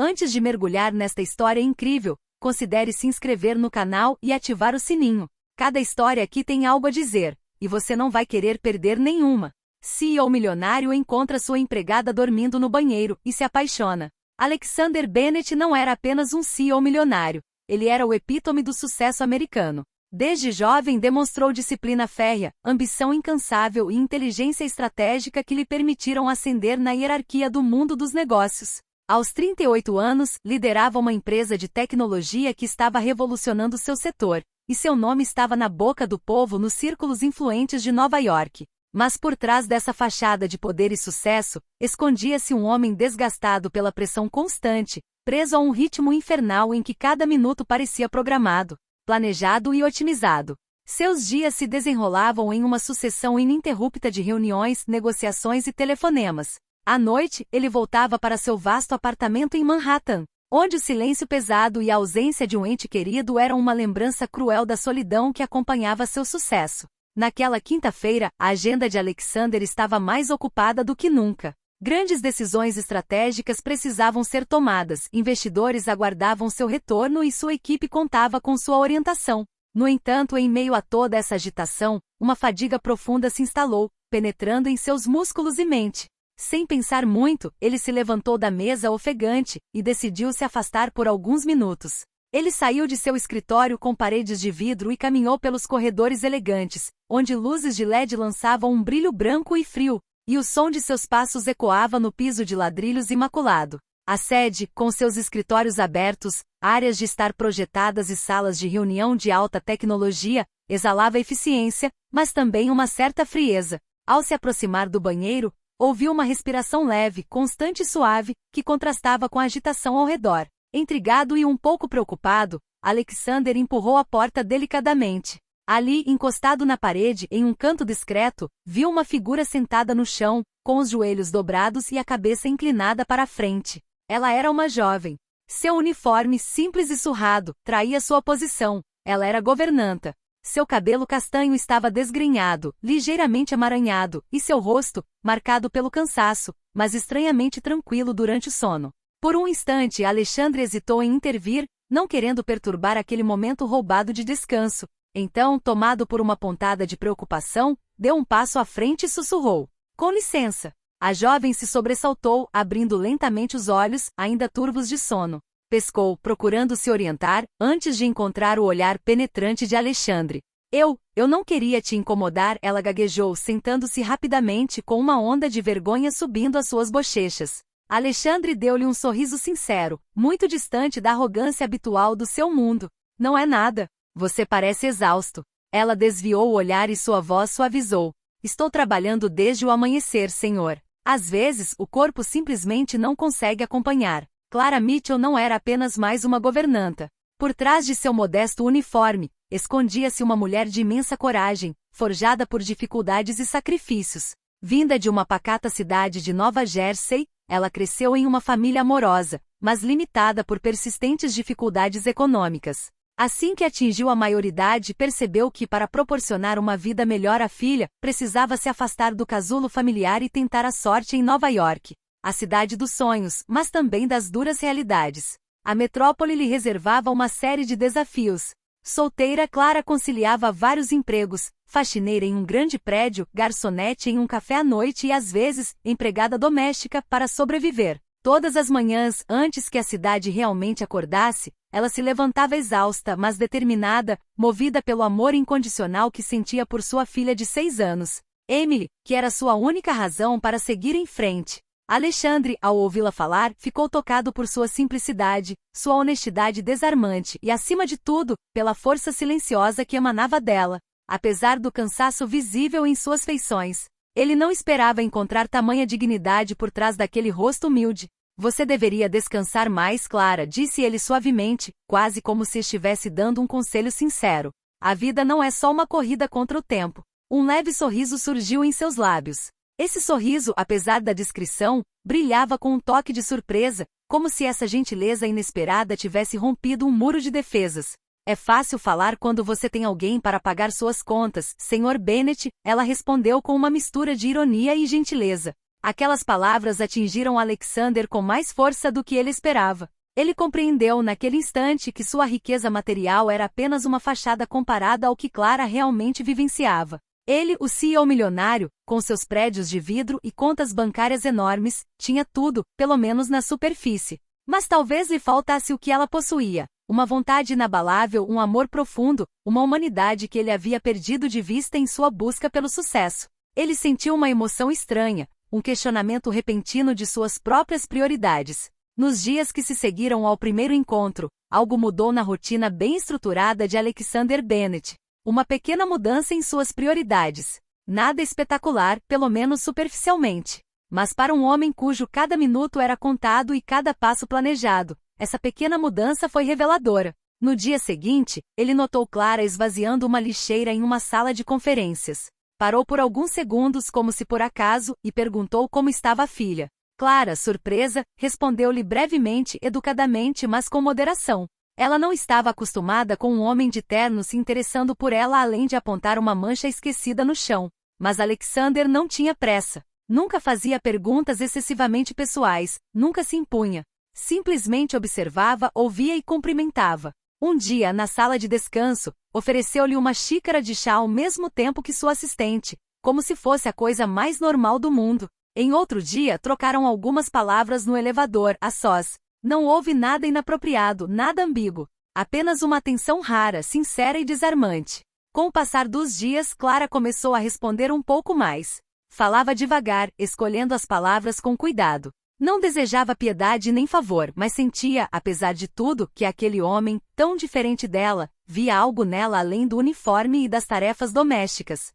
Antes de mergulhar nesta história incrível, considere se inscrever no canal e ativar o sininho. Cada história aqui tem algo a dizer, e você não vai querer perder nenhuma. CEO milionário encontra sua empregada dormindo no banheiro e se apaixona. Alexander Bennett não era apenas um CEO milionário, ele era o epítome do sucesso americano. Desde jovem demonstrou disciplina férrea, ambição incansável e inteligência estratégica que lhe permitiram ascender na hierarquia do mundo dos negócios. Aos 38 anos, liderava uma empresa de tecnologia que estava revolucionando seu setor, e seu nome estava na boca do povo nos círculos influentes de Nova York. Mas por trás dessa fachada de poder e sucesso, escondia-se um homem desgastado pela pressão constante, preso a um ritmo infernal em que cada minuto parecia programado, planejado e otimizado. Seus dias se desenrolavam em uma sucessão ininterrupta de reuniões, negociações e telefonemas. À noite, ele voltava para seu vasto apartamento em Manhattan, onde o silêncio pesado e a ausência de um ente querido eram uma lembrança cruel da solidão que acompanhava seu sucesso. Naquela quinta-feira, a agenda de Alexander estava mais ocupada do que nunca. Grandes decisões estratégicas precisavam ser tomadas, investidores aguardavam seu retorno e sua equipe contava com sua orientação. No entanto, em meio a toda essa agitação, uma fadiga profunda se instalou, penetrando em seus músculos e mente. Sem pensar muito, ele se levantou da mesa ofegante e decidiu se afastar por alguns minutos. Ele saiu de seu escritório com paredes de vidro e caminhou pelos corredores elegantes, onde luzes de LED lançavam um brilho branco e frio, e o som de seus passos ecoava no piso de ladrilhos imaculado. A sede, com seus escritórios abertos, áreas de estar projetadas e salas de reunião de alta tecnologia, exalava eficiência, mas também uma certa frieza. Ao se aproximar do banheiro, ouviu uma respiração leve, constante e suave, que contrastava com a agitação ao redor. Intrigado e um pouco preocupado, Alexander empurrou a porta delicadamente. Ali, encostado na parede, em um canto discreto, viu uma figura sentada no chão, com os joelhos dobrados e a cabeça inclinada para a frente. Ela era uma jovem. Seu uniforme, simples e surrado, traía sua posição. Ela era governanta. Seu cabelo castanho estava desgrenhado, ligeiramente amaranhado, e seu rosto, marcado pelo cansaço, mas estranhamente tranquilo durante o sono. Por um instante, Alexandre hesitou em intervir, não querendo perturbar aquele momento roubado de descanso. Então, tomado por uma pontada de preocupação, deu um passo à frente e sussurrou: "Com licença." A jovem se sobressaltou, abrindo lentamente os olhos, ainda turvos de sono. Pescou, procurando se orientar, antes de encontrar o olhar penetrante de Alexandre. Eu não queria te incomodar, ela gaguejou, sentando-se rapidamente com uma onda de vergonha subindo as suas bochechas. Alexandre deu-lhe um sorriso sincero, muito distante da arrogância habitual do seu mundo. "Não é nada. Você parece exausto." Ela desviou o olhar e sua voz suavizou. "Estou trabalhando desde o amanhecer, senhor. Às vezes, o corpo simplesmente não consegue acompanhar." Clara Mitchell não era apenas mais uma governanta. Por trás de seu modesto uniforme, escondia-se uma mulher de imensa coragem, forjada por dificuldades e sacrifícios. Vinda de uma pacata cidade de Nova Jersey, ela cresceu em uma família amorosa, mas limitada por persistentes dificuldades econômicas. Assim que atingiu a maioridade, percebeu que, para proporcionar uma vida melhor à filha, precisava se afastar do casulo familiar e tentar a sorte em Nova York. A cidade dos sonhos, mas também das duras realidades. A metrópole lhe reservava uma série de desafios. Solteira, Clara conciliava vários empregos: faxineira em um grande prédio, garçonete em um café à noite e, às vezes, empregada doméstica, para sobreviver. Todas as manhãs, antes que a cidade realmente acordasse, ela se levantava exausta, mas determinada, movida pelo amor incondicional que sentia por sua filha de 6 anos. Emily, que era sua única razão para seguir em frente. Alexandre, ao ouvi-la falar, ficou tocado por sua simplicidade, sua honestidade desarmante e, acima de tudo, pela força silenciosa que emanava dela. Apesar do cansaço visível em suas feições, ele não esperava encontrar tamanha dignidade por trás daquele rosto humilde. "Você deveria descansar mais, Clara", disse ele suavemente, quase como se estivesse dando um conselho sincero. "A vida não é só uma corrida contra o tempo." Um leve sorriso surgiu em seus lábios. Esse sorriso, apesar da discrição, brilhava com um toque de surpresa, como se essa gentileza inesperada tivesse rompido um muro de defesas. "É fácil falar quando você tem alguém para pagar suas contas, Sr. Bennett", ela respondeu com uma mistura de ironia e gentileza. Aquelas palavras atingiram Alexander com mais força do que ele esperava. Ele compreendeu naquele instante que sua riqueza material era apenas uma fachada comparada ao que Clara realmente vivenciava. Ele, o CEO milionário, com seus prédios de vidro e contas bancárias enormes, tinha tudo, pelo menos na superfície. Mas talvez lhe faltasse o que ela possuía: uma vontade inabalável, um amor profundo, uma humanidade que ele havia perdido de vista em sua busca pelo sucesso. Ele sentiu uma emoção estranha, um questionamento repentino de suas próprias prioridades. Nos dias que se seguiram ao primeiro encontro, algo mudou na rotina bem estruturada de Alexander Bennet. Uma pequena mudança em suas prioridades. Nada espetacular, pelo menos superficialmente. Mas para um homem cujo cada minuto era contado e cada passo planejado, essa pequena mudança foi reveladora. No dia seguinte, ele notou Clara esvaziando uma lixeira em uma sala de conferências. Parou por alguns segundos como se por acaso e perguntou como estava a filha. Clara, surpresa, respondeu-lhe brevemente, educadamente, mas com moderação. Ela não estava acostumada com um homem de terno se interessando por ela além de apontar uma mancha esquecida no chão. Mas Alexander não tinha pressa. Nunca fazia perguntas excessivamente pessoais, nunca se impunha. Simplesmente observava, ouvia e cumprimentava. Um dia, na sala de descanso, ofereceu-lhe uma xícara de chá ao mesmo tempo que sua assistente, como se fosse a coisa mais normal do mundo. Em outro dia, trocaram algumas palavras no elevador, a sós. Não houve nada inapropriado, nada ambíguo. Apenas uma atenção rara, sincera e desarmante. Com o passar dos dias, Clara começou a responder um pouco mais. Falava devagar, escolhendo as palavras com cuidado. Não desejava piedade nem favor, mas sentia, apesar de tudo, que aquele homem, tão diferente dela, via algo nela além do uniforme e das tarefas domésticas.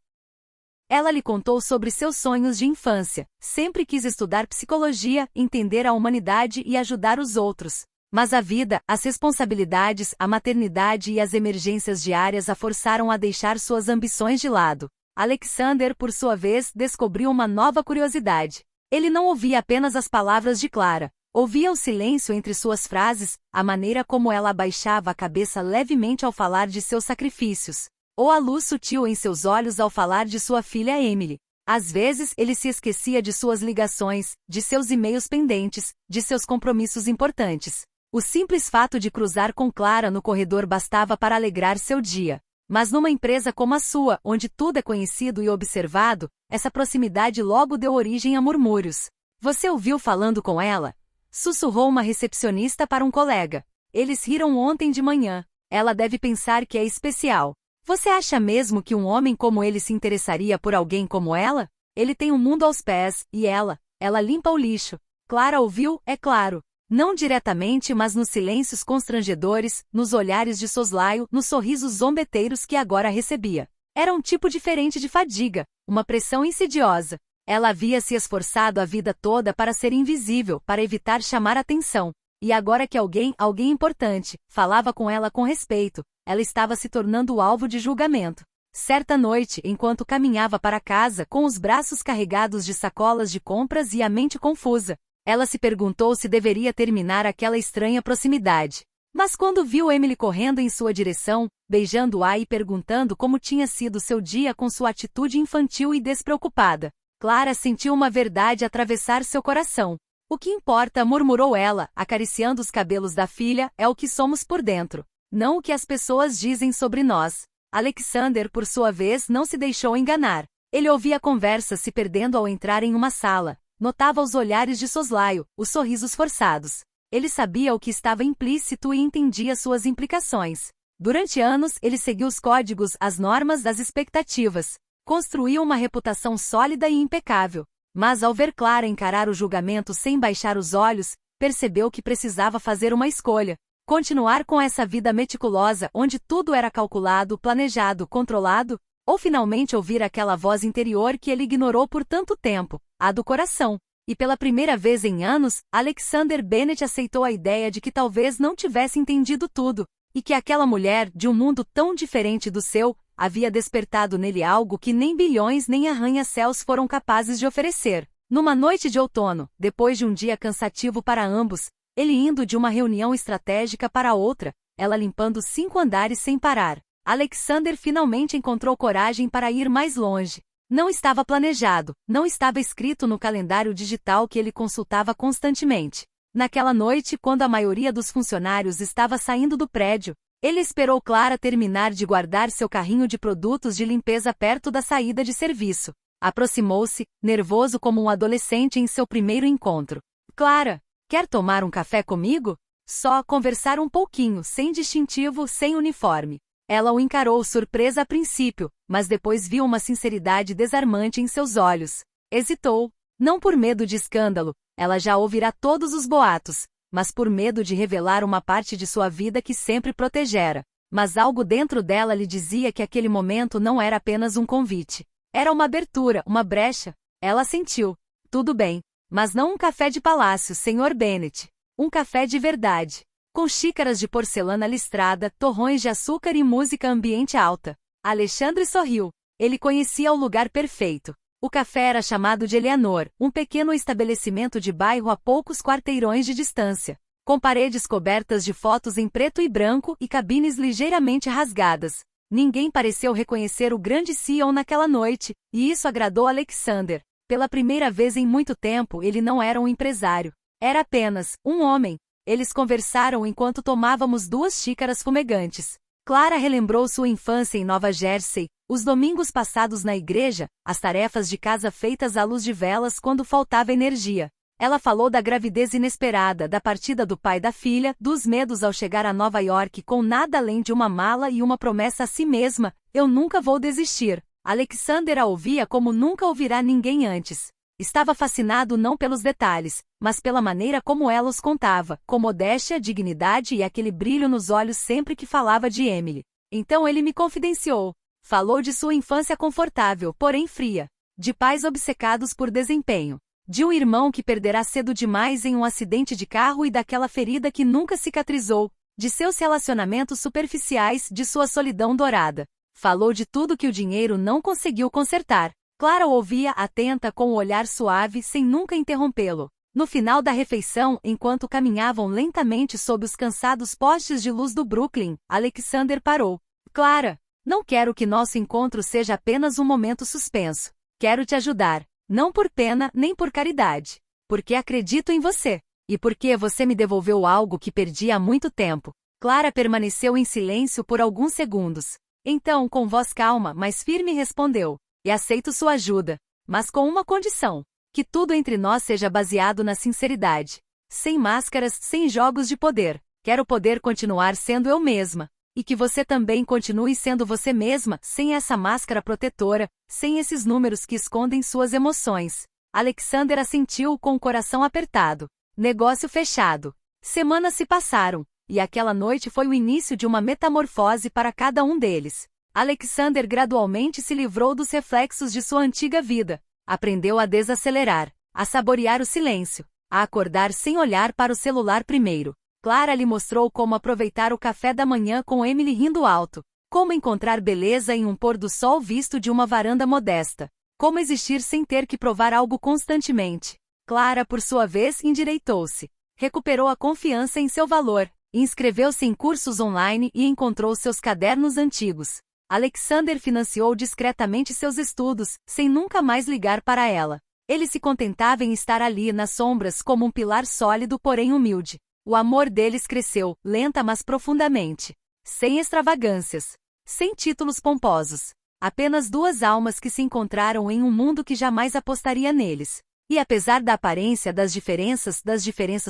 Ela lhe contou sobre seus sonhos de infância. Sempre quis estudar psicologia, entender a humanidade e ajudar os outros. Mas a vida, as responsabilidades, a maternidade e as emergências diárias a forçaram a deixar suas ambições de lado. Alexander, por sua vez, descobriu uma nova curiosidade. Ele não ouvia apenas as palavras de Clara. Ouvia o silêncio entre suas frases, a maneira como ela abaixava a cabeça levemente ao falar de seus sacrifícios. Ou a luz sutil em seus olhos ao falar de sua filha Emily. Às vezes, ele se esquecia de suas ligações, de seus e-mails pendentes, de seus compromissos importantes. O simples fato de cruzar com Clara no corredor bastava para alegrar seu dia. Mas numa empresa como a sua, onde tudo é conhecido e observado, essa proximidade logo deu origem a murmúrios. Você ouviu falando com ela? Sussurrou uma recepcionista para um colega. Eles riram ontem de manhã. Ela deve pensar que é especial. Você acha mesmo que um homem como ele se interessaria por alguém como ela? Ele tem um mundo aos pés, e ela limpa o lixo. Clara ouviu, é claro. Não diretamente, mas nos silêncios constrangedores, nos olhares de soslaio, nos sorrisos zombeteiros que agora recebia. Era um tipo diferente de fadiga, uma pressão insidiosa. Ela havia se esforçado a vida toda para ser invisível, para evitar chamar atenção. E agora que alguém importante, falava com ela com respeito, ela estava se tornando alvo de julgamento. Certa noite, enquanto caminhava para casa com os braços carregados de sacolas de compras e a mente confusa, ela se perguntou se deveria terminar aquela estranha proximidade. Mas quando viu Emily correndo em sua direção, beijando-a e perguntando como tinha sido seu dia com sua atitude infantil e despreocupada, Clara sentiu uma verdade atravessar seu coração. O que importa, murmurou ela, acariciando os cabelos da filha, é o que somos por dentro, não o que as pessoas dizem sobre nós. Alexander, por sua vez, não se deixou enganar. Ele ouvia a conversa se perdendo ao entrar em uma sala. Notava os olhares de soslaio, os sorrisos forçados. Ele sabia o que estava implícito e entendia suas implicações. Durante anos, ele seguiu os códigos, as normas, as expectativas. Construiu uma reputação sólida e impecável. Mas ao ver Clara encarar o julgamento sem baixar os olhos, percebeu que precisava fazer uma escolha. Continuar com essa vida meticulosa, onde tudo era calculado, planejado, controlado, ou finalmente ouvir aquela voz interior que ele ignorou por tanto tempo, a do coração. E pela primeira vez em anos, Alexander Bennet aceitou a ideia de que talvez não tivesse entendido tudo, e que aquela mulher, de um mundo tão diferente do seu, havia despertado nele algo que nem bilhões nem arranha-céus foram capazes de oferecer. Numa noite de outono, depois de um dia cansativo para ambos, ele indo de uma reunião estratégica para outra, ela limpando 5 andares sem parar, Alexander finalmente encontrou coragem para ir mais longe. Não estava planejado, não estava escrito no calendário digital que ele consultava constantemente. Naquela noite, quando a maioria dos funcionários estava saindo do prédio, ele esperou Clara terminar de guardar seu carrinho de produtos de limpeza perto da saída de serviço. Aproximou-se, nervoso como um adolescente em seu primeiro encontro. Clara, quer tomar um café comigo? Só conversar um pouquinho, sem distintivo, sem uniforme. Ela o encarou surpresa a princípio, mas depois viu uma sinceridade desarmante em seus olhos. Hesitou. Não por medo de escândalo, ela já ouvirá todos os boatos, mas por medo de revelar uma parte de sua vida que sempre protegera. Mas algo dentro dela lhe dizia que aquele momento não era apenas um convite. Era uma abertura, uma brecha. Ela sentiu. Tudo bem, mas não um café de palácio, Sr. Bennet. Um café de verdade. Com xícaras de porcelana listrada, torrões de açúcar e música ambiente alta. Alexandre sorriu. Ele conhecia o lugar perfeito. O café era chamado de Eleanor, um pequeno estabelecimento de bairro a poucos quarteirões de distância, com paredes cobertas de fotos em preto e branco e cabines ligeiramente rasgadas. Ninguém pareceu reconhecer o grande CEO naquela noite, e isso agradou Alexander. Pela primeira vez em muito tempo ele não era um empresário. Era apenas um homem. Eles conversaram enquanto tomávamos 2 xícaras fumegantes. Clara relembrou sua infância em Nova Jersey, os domingos passados na igreja, as tarefas de casa feitas à luz de velas quando faltava energia. Ela falou da gravidez inesperada, da partida do pai da filha, dos medos ao chegar a Nova York com nada além de uma mala e uma promessa a si mesma: eu nunca vou desistir. Alexander a ouvia como nunca ouvirá ninguém antes. Estava fascinado não pelos detalhes, mas pela maneira como ela os contava, com modéstia, dignidade e aquele brilho nos olhos sempre que falava de Emily. Então ele me confidenciou. Falou de sua infância confortável, porém fria. De pais obcecados por desempenho. De um irmão que perderá cedo demais em um acidente de carro e daquela ferida que nunca cicatrizou. De seus relacionamentos superficiais, de sua solidão dourada. Falou de tudo que o dinheiro não conseguiu consertar. Clara o ouvia atenta com o olhar suave sem nunca interrompê-lo. No final da refeição, enquanto caminhavam lentamente sob os cansados postes de luz do Brooklyn, Alexander parou. Clara, não quero que nosso encontro seja apenas um momento suspenso. Quero te ajudar. Não por pena nem por caridade. Porque acredito em você. E porque você me devolveu algo que perdi há muito tempo. Clara permaneceu em silêncio por alguns segundos. Então, com voz calma, mas firme, respondeu. E aceito sua ajuda. Mas com uma condição. Que tudo entre nós seja baseado na sinceridade. Sem máscaras, sem jogos de poder. Quero poder continuar sendo eu mesma. E que você também continue sendo você mesma, sem essa máscara protetora, sem esses números que escondem suas emoções. Alexander assentiu com o coração apertado. Negócio fechado. Semanas se passaram, e aquela noite foi o início de uma metamorfose para cada um deles. Alexander gradualmente se livrou dos reflexos de sua antiga vida. Aprendeu a desacelerar, a saborear o silêncio, a acordar sem olhar para o celular primeiro. Clara lhe mostrou como aproveitar o café da manhã com Emily rindo alto, como encontrar beleza em um pôr do sol visto de uma varanda modesta, como existir sem ter que provar algo constantemente. Clara, por sua vez, endireitou-se. Recuperou a confiança em seu valor, inscreveu-se em cursos online e encontrou seus cadernos antigos. Alexander financiou discretamente seus estudos, sem nunca mais ligar para ela. Ele se contentava em estar ali nas sombras como um pilar sólido, porém humilde. O amor deles cresceu, lenta mas profundamente. Sem extravagâncias. Sem títulos pomposos. Apenas 2 almas que se encontraram em um mundo que jamais apostaria neles. E apesar da aparência das diferenças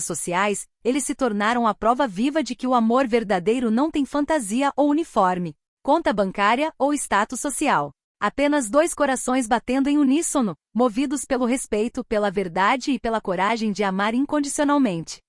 sociais, eles se tornaram a prova viva de que o amor verdadeiro não tem fantasia ou uniforme, conta bancária ou status social. Apenas 2 corações batendo em uníssono, movidos pelo respeito, pela verdade e pela coragem de amar incondicionalmente.